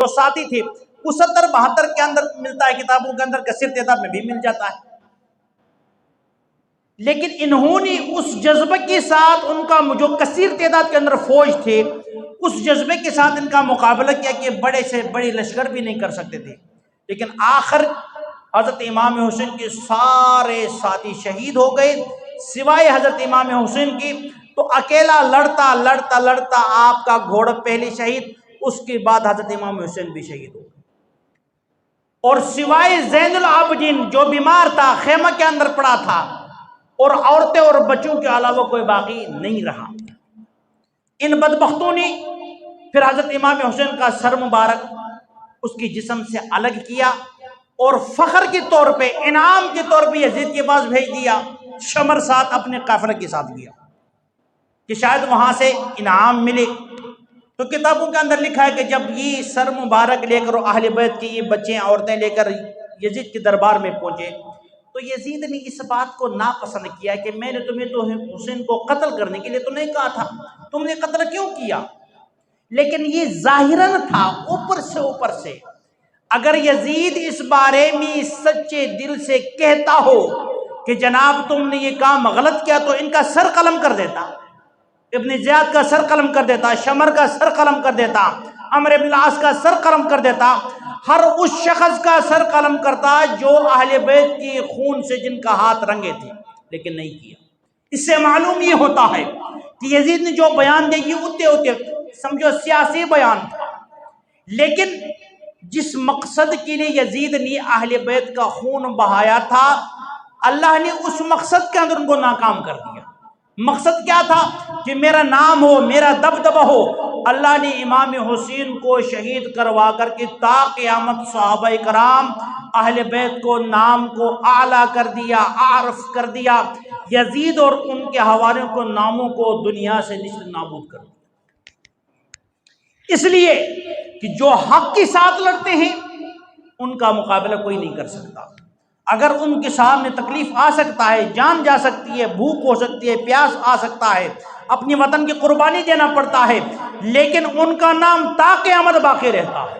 جو ساتھی تھے 69-72 کے اندر ملتا ہے، کتابوں کے اندر کثیر تعداد میں بھی مل جاتا ہے۔ لیکن انہوں نے اس جذبے کے ساتھ ان کا جو کثیر تعداد کے اندر فوج تھے، اس جذبے کے ساتھ ان کا مقابلہ کیا کہ بڑے سے بڑے لشکر بھی نہیں کر سکتے تھے۔ لیکن آخر حضرت امام حسین کے سارے ساتھی شہید ہو گئے سوائے حضرت امام حسین کی، تو اکیلا لڑتا لڑتا لڑتا آپ کا گھوڑا پہلے شہید، اس کے بعد حضرت امام حسین بھی شہید ہو گئے، اور سوائے زین العابدین جو بیمار تھا، خیمہ کے اندر پڑا تھا، اور عورتیں اور بچوں کے علاوہ کوئی باقی نہیں رہا۔ ان بدبختوں نے پھر حضرت امام حسین کا سر مبارک اس کی جسم سے الگ کیا، اور فخر کے طور پہ، انعام کے طور پہ یزید کے پاس بھیج دیا، شمر ساتھ اپنے قافلے کے ساتھ گیا کہ شاید وہاں سے انعام ملے۔ تو کتابوں کے اندر لکھا ہے کہ جب یہ سر مبارک لے کر اہل بیت کی یہ بچے عورتیں لے کر یزید کے دربار میں پہنچے، تو یزید نے اس بات کو ناپسند کیا کہ میں نے تمہیں تو حسین کو قتل کرنے کے لیے تو نہیں کہا تھا، تم نے قتل کیوں کیا؟ لیکن یہ ظاہراً تھا، اوپر سے اگر یزید اس بارے میں سچے دل سے کہتا ہو کہ جناب تم نے یہ کام غلط کیا، تو ان کا سر قلم کر دیتا، ابن زیاد کا سر قلم کر دیتا، شمر کا سر قلم کر دیتا، عمرو بن العاص کا سر قلم کر دیتا، ہر اس شخص کا سر قلم کرتا جو اہل بیت کی خون سے جن کا ہاتھ رنگے تھے، لیکن نہیں کیا۔ اس سے معلوم یہ ہوتا ہے کہ یزید نے جو بیان دیا یہ ہوتے سمجھو سیاسی بیان تھا، لیکن جس مقصد کے لیے یزید نے اہل بیت کا خون بہایا تھا، اللہ نے اس مقصد کے اندر ان کو ناکام کر دیا۔ مقصد کیا تھا؟ کہ میرا نام ہو، میرا دبدبہ ہو۔ اللہ نے امام حسین کو شہید کروا کر کے تا قیامت صحابہ کرام اہل بیت کو نام کو اعلیٰ کر دیا، عارف کر دیا۔ یزید اور ان کے حواریوں کو ناموں کو دنیا سے نیست نابود کر دیا، اس لیے کہ جو حق کے ساتھ لڑتے ہیں ان کا مقابلہ کوئی نہیں کر سکتا۔ اگر ان کے سامنے تکلیف آ سکتا ہے، جان جا سکتی ہے، بھوک ہو سکتی ہے، پیاس آ سکتا ہے، اپنی وطن کی قربانی دینا پڑتا ہے، لیکن ان کا نام تا قیامت باقی رہتا ہے۔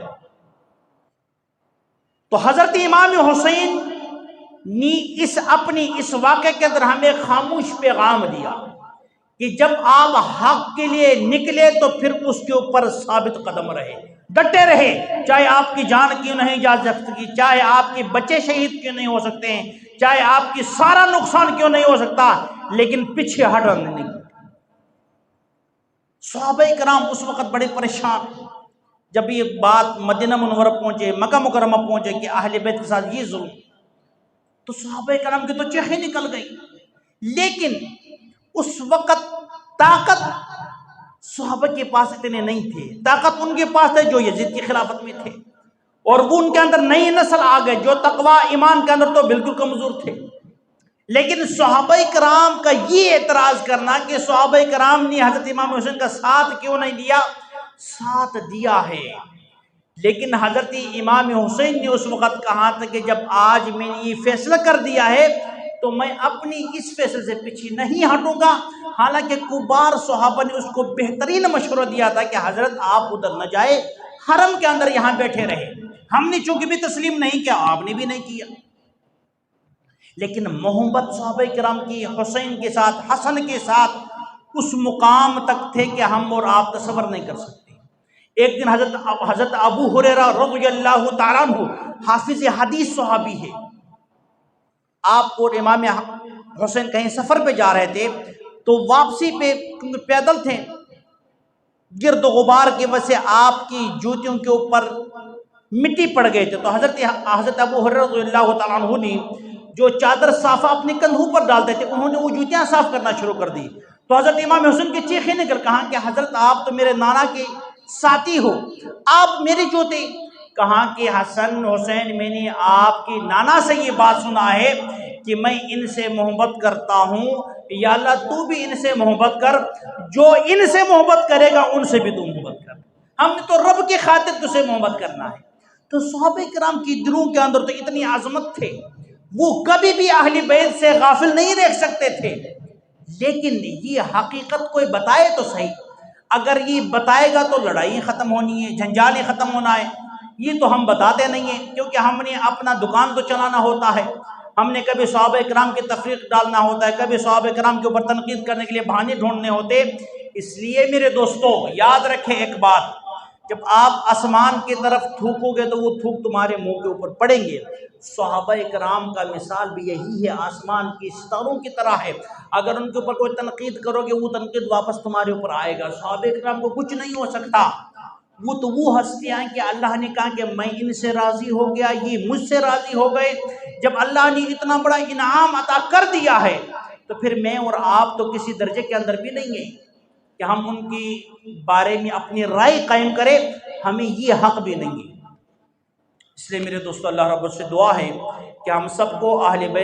تو حضرت امام حسین نے اس واقعے کے اندر ہمیں خاموش پیغام دیا کہ جب آپ حق کے لیے نکلے تو پھر اس کے اوپر ثابت قدم رہے، ڈٹے رہے، چاہے آپ کی جان کیوں نہیں جا سکتی، چاہے آپ کے بچے شہید کیوں نہیں ہو سکتے ہیں، چاہے آپ کی سارا نقصان کیوں نہیں ہو سکتا، لیکن پیچھے ہٹنا نہیں۔ صحابہ کرام اس وقت بڑے پریشان، جب یہ بات مدینہ منورہ پہنچے، مکہ مکرمہ پہنچے کہ اہل بیت کے ساتھ یہ ظلم، تو صحابہ کرام کی تو چیخیں نکل گئی۔ لیکن اس وقت طاقت صحابہ کے پاس اتنے نہیں تھے، طاقت ان کے پاس تھے جو یزید کی خلافت میں تھے، اور وہ ان کے اندر نئی نسل آ گئے جو تقوی ایمان کے اندر تو بالکل کمزور تھے۔ لیکن صحابہ کرام کا یہ اعتراض کرنا کہ صحابہ کرام نے حضرت امام حسین کا ساتھ کیوں نہیں دیا، ساتھ دیا ہے، لیکن حضرت امام حسین نے اس وقت کہا تھا کہ جب آج میں نے یہ فیصلہ کر دیا ہے تو میں اپنی اس فیصلے سے پیچھے نہیں ہٹوں گا۔ حالانکہ کبار صحابہ نے اس کو بہترین مشورہ دیا تھا کہ حضرت آپ ادھر نہ جائے، حرم کے اندر یہاں بیٹھے رہے، ہم نے چونکہ بھی تسلیم نہیں کیا، آپ نے بھی نہیں کیا۔ لیکن محبت صحابہ کرام کی حسین کے ساتھ، حسن کے ساتھ اس مقام تک تھے کہ ہم اور آپ تصور نہیں کر سکتے۔ ایک دن حضرت ابو ہریرہ رضی اللہ تعالیٰ عنہ حافظ حدیث صحابی ہے، آپ اور امام حسین کہیں سفر پہ جا رہے تھے، تو واپسی پہ پیدل تھے، گرد و غبار کی وجہ سے آپ کی جوتیوں کے اوپر مٹی پڑ گئے تھے، تو حضرت ابو ہریرہ رضی اللہ تعالیٰ عنہ نے جو چادر صافہ اپنے کندھوں پر ڈالتے تھے، انہوں نے وہ جوتیاں صاف کرنا شروع کر دی۔ تو حضرت امام حسین کی چیخیں نکل، کہا کہ حضرت آپ تو میرے نانا کے ساتھی ہو، آپ میری جوتے، کہا کہ حسن حسین میں نے آپ کی نانا سے یہ بات سنا ہے کہ میں ان سے محبت کرتا ہوں، یا اللہ تو بھی ان سے محبت کر، جو ان سے محبت کرے گا ان سے بھی تو محبت کر، ہم نے تو رب کی خاطر تجھ سے محبت کرنا ہے۔ تو صحابہ کرام کی دلوں کے اندر تو اتنی عظمت تھے، وہ کبھی بھی اہل بیت سے غافل نہیں رہ سکتے تھے، لیکن یہ حقیقت کوئی بتائے تو صحیح، اگر یہ بتائے گا تو لڑائی ختم ہونی ہے، جھنجال ختم ہونا ہے، یہ تو ہم بتاتے نہیں ہیں، کیونکہ ہم نے اپنا دکان تو چلانا ہوتا ہے، ہم نے کبھی صحابہ کرام کی تفریق ڈالنا ہوتا ہے، کبھی صحابہ کرام کے اوپر تنقید کرنے کے لیے بہانے ڈھونڈنے ہوتے۔ اس لیے میرے دوستو یاد رکھیں ایک بات، جب آپ آسمان کی طرف تھوکو گے تو وہ تھوک تمہارے منہ کے اوپر پڑیں گے۔ صحابہ کرام کا مثال بھی یہی ہے، آسمان کی ستاروں کی طرح ہے، اگر ان کے اوپر کوئی تنقید کرو گے وہ تنقید واپس تمہارے اوپر آئے گا۔ صحابہ کرام کو کچھ نہیں ہو سکتا، وہ تو وہ ہستیاں ہیں کہ اللہ نے کہا کہ میں ان سے راضی ہو گیا، یہ مجھ سے راضی ہو گئے۔ جب اللہ نے اتنا بڑا انعام عطا کر دیا ہے تو پھر میں اور آپ تو کسی درجے کے اندر بھی نہیں ہیں کہ ہم ان کی بارے میں اپنی رائے قائم کریں، ہمیں یہ حق بھی نہیں ہے۔ اس لیے میرے دوستو اللہ رب سے دعا ہے کہ ہم سب کو اہل بیت